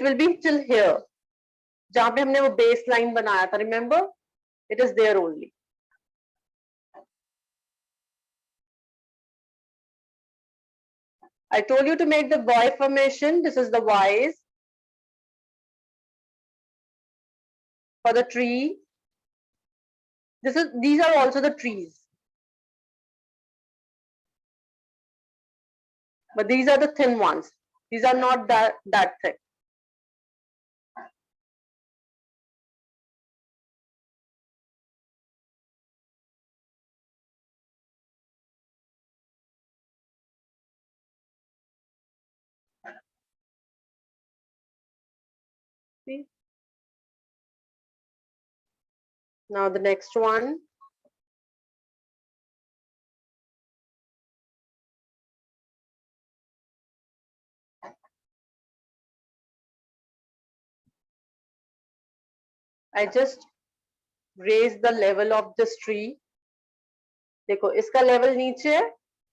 will be till here. जहाँ पे हमने वो बेस लाइन बनाया था, remember? It is there only. I told you to make the Y formation. This is the Ys for the tree. These are also the trees. But these are the thin ones. These are not that thick. See? Now the next one. I just raise the level of this tree. देखो इसका level नीचे है,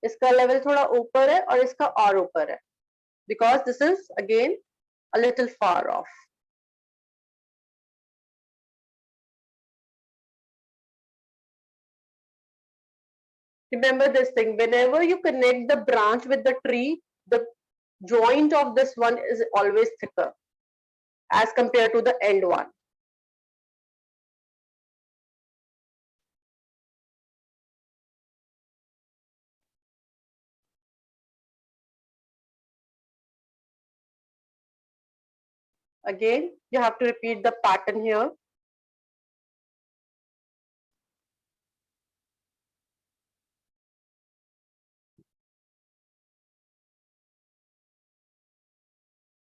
इसका level थोड़ा ऊपर है और इसका और ऊपर है, because this is again a little far off. Remember this thing, whenever you connect the branch with the tree, the joint of this one is always thicker as compared to the end one. Again, you have to repeat the pattern here.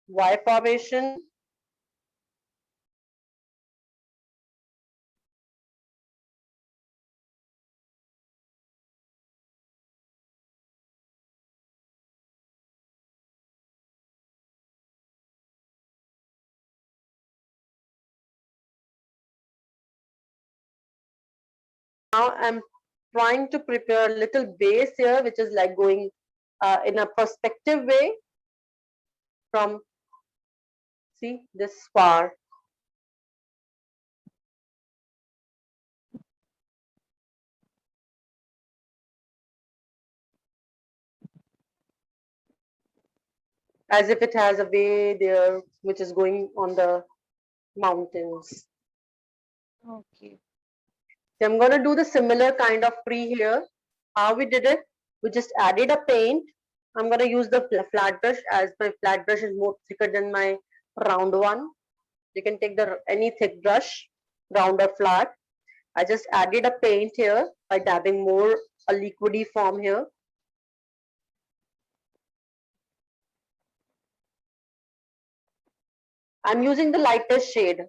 Y formation. Now I'm trying to prepare a little base here, which is like going in a perspective way from, see, this far. As if it has a way there, which is going on the mountains. Okay. So I'm going to do the similar kind of tree here. How we did it? We just added a paint. I'm going to use the flat brush, as my flat brush is more thicker than my round one. You can take any thick brush, round or flat. I just added a paint here by dabbing more a liquidy form here. I'm using the lightest shade.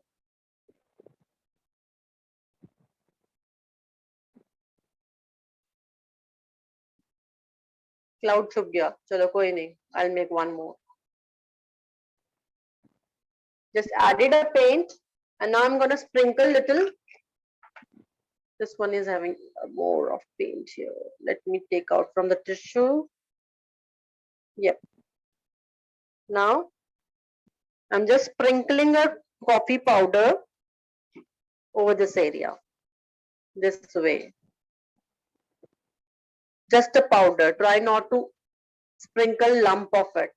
Cloud छुप गया, चलो कोई नहीं. I'll make one more. Just added a paint, and now I'm gonna sprinkle little. This one is having more of paint here. Let me take out from the tissue. Yep. Now I'm just sprinkling a coffee powder over this area. This way. Just a powder. Try not to sprinkle lump of it.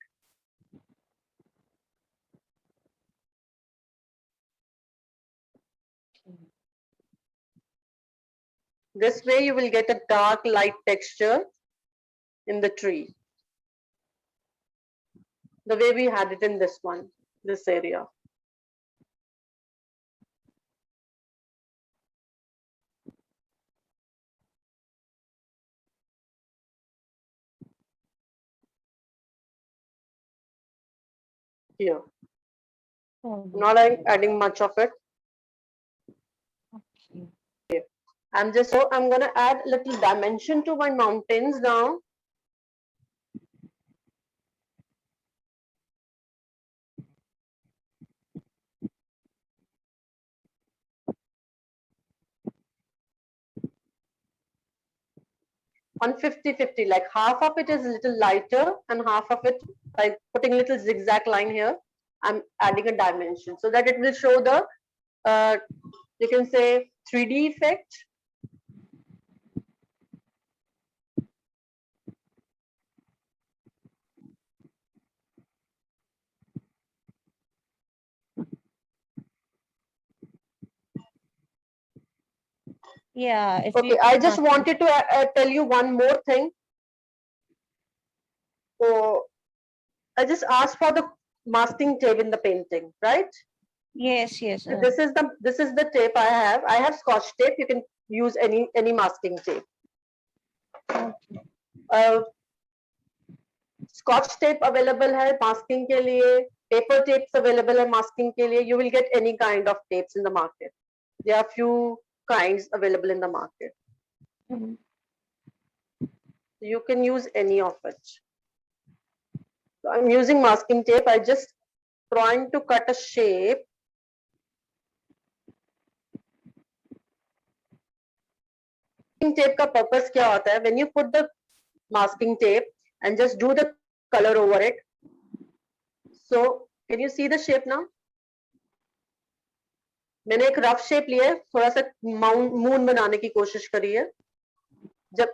This way you will get a dark light texture in the tree. The way we had it in this one, this area. Here. Not adding much of it. Okay. I'm gonna add a little dimension to my mountains now. On 50-50, like half of it is a little lighter and half of it by putting little zigzag line here. I'm adding a dimension so that it will show the, you can say 3D effect. Yeah, if Okay, we I put just masking. wanted to tell you one more thing. So I just asked for the masking tape in the painting, right? Yes, yes. So this is the tape I have. I have Scotch tape. You can use any masking tape. Okay. Uh, Scotch tape available है masking के लिए. Paper tapes available है masking के लिए. You will get any kind of tapes in the market. There are few kinds available in the market. Mhm. You can use any of it. So I'm using masking tape. I just trying to cut a shape. Masking tape का purpose क्या होता है? When you put the masking tape and just do the color over it. So can you see the shape now? मैंने एक rough shape लिया है, थोड़ा सा मून बनाने की कोशिश करी है. जब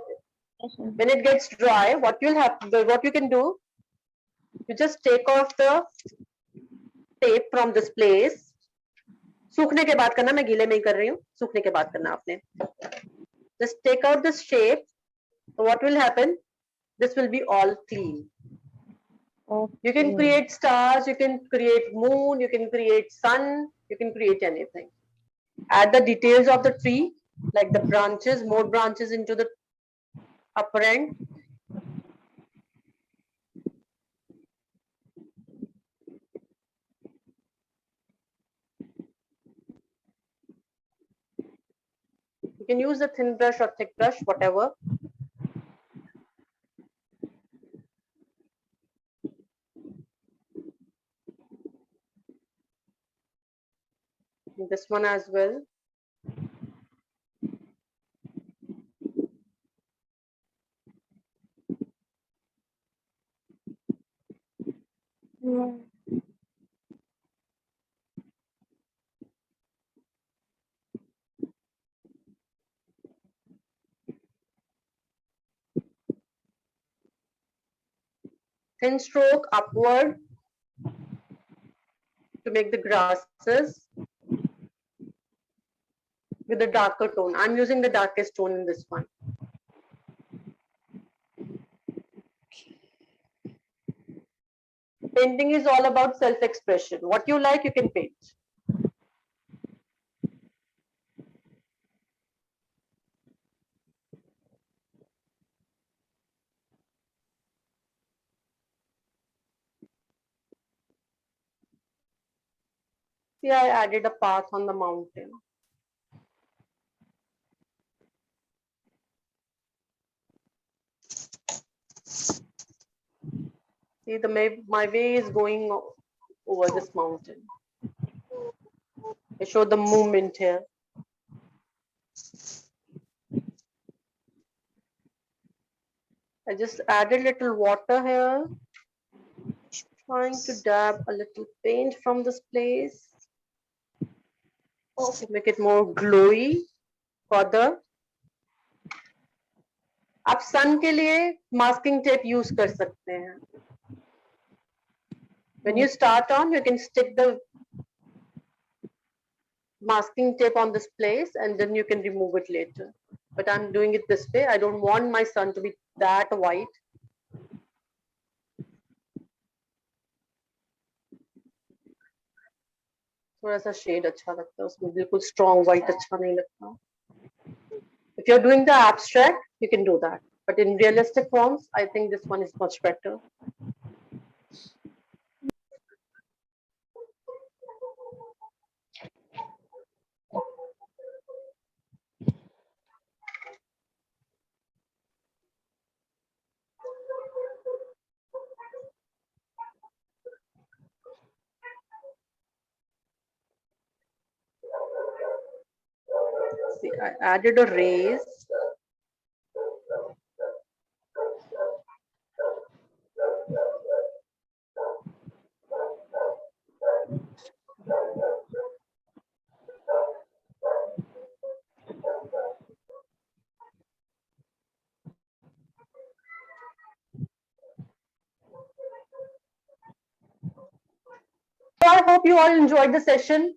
Yes, sir. when it gets dry, what you can do, you just take off the tape from this place. सूखने के बाद करना, मैं गीले में ही कर रही हूँ. सूखने के बाद करना आपने. Just take out this shape. What will happen? This will be all clean. You can Okay. create stars, you can create moon, you can create sun, you can create anything. Add the details of the tree, like the branches, more branches into the upper end. You can use the thin brush or thick brush, whatever. This one as well. Mm. Thin stroke upward to make the grasses with a darker tone. I'm using the darkest tone in this one. Painting is all about self-expression. What you like, you can paint. See, I added a path on the mountain. See, my way is going over this mountain. I show the movement here. I just added little water here. Trying to dab a little paint from this place. To make it more glowy further. आप sun के लिए masking tape use कर सकते हैं. When you start on, you can stick the masking tape on this place and then you can remove it later. But I'm doing it this way. I don't want my sun to be that white. थोड़ा सा shade अच्छा लगता है उसमें, बिल्कुल strong white अच्छा नहीं लगता. If you're doing the abstract, you can do that. But in realistic forms, I think this one is much better. See, I added a raise. you all enjoyed the session.